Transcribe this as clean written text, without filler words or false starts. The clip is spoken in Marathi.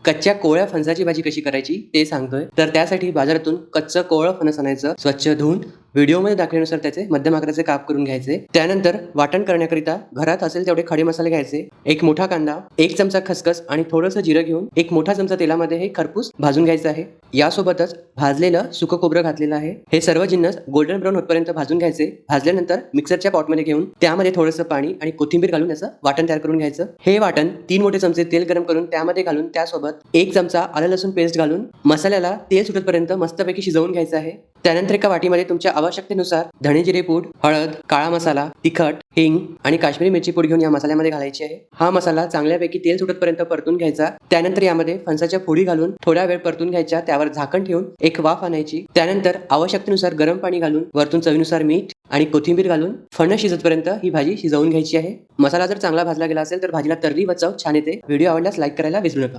कच्च्या कोवळ्या फणसाची भाजी कशी करायची ते सांगतोय. तर त्यासाठी बाजारातून कच्चं कोवळं फणस आणायचं, स्वच्छ धुवून व्हिडिओमध्ये दाखवल्यानुसार त्याचे मध्यम आकाराचे काप करून घ्यायचे. त्यानंतर वाटण करण्याकरिता घरात असेल तेवढे खडे मसाले घ्यायचे. एक मोठा कांदा, एक चमचा खसखस आणि थोडंसं जिरं घेऊन एक मोठा चमचा तेलामध्ये हे खरपूस भाजून घ्यायचं आहे. यासोबतच भाजलेलं सुकं खोबरं घातलेलं आहे. हे सर्व जिन्नस गोल्डन ब्राऊन होतपर्यंत भाजून घ्यायचे. भाजल्यानंतर मिक्सरच्या पॉटमध्ये घेऊन त्यामध्ये थोडंसं पाणी आणि कोथिंबीर घालून याचं वाटण तयार करून घ्यायचं. हे वाटण 3 मोठे चमचे तेल गरम करून त्यामध्ये घालून त्यासोबत 1 चमचा आलं लसूण पेस्ट घालून मसाल्याला तेल सुटतपर्यंत मस्तपैकी शिजवून घ्यायचं आहे. त्यानंतर एका वाटीमध्ये तुमच्या आवश्यकतेनुसार धणे जिरे पूड, हळद, काळा मसाला, तिखट, हिंग आणि काश्मीरी मिरची पूड घेऊन या मसाल्यामध्ये घालायची आहे. हा मसाला चांगल्यापैकी तेल सुटतपर्यंत परतून घ्यायचा. त्यानंतर यामध्ये फणसाच्या फोडी घालून थोडा वेळ परतून घ्यायच्या. त्यावर झाकण ठेवून एक वाफ आणायची. त्यानंतर आवश्यकतेनुसार गरम पाणी घालून वरतून चवीनुसार मीठ आणि कोथिंबीर घालून फणस शिजतपर्यंत ही भाजी शिजवून घ्यायची आहे. मसाला जर चांगला भाजला गेला असेल तर भाजीला तर्री व चव छान येते. व्हिडिओ आवडल्यास लाईक करायला विसरू नका.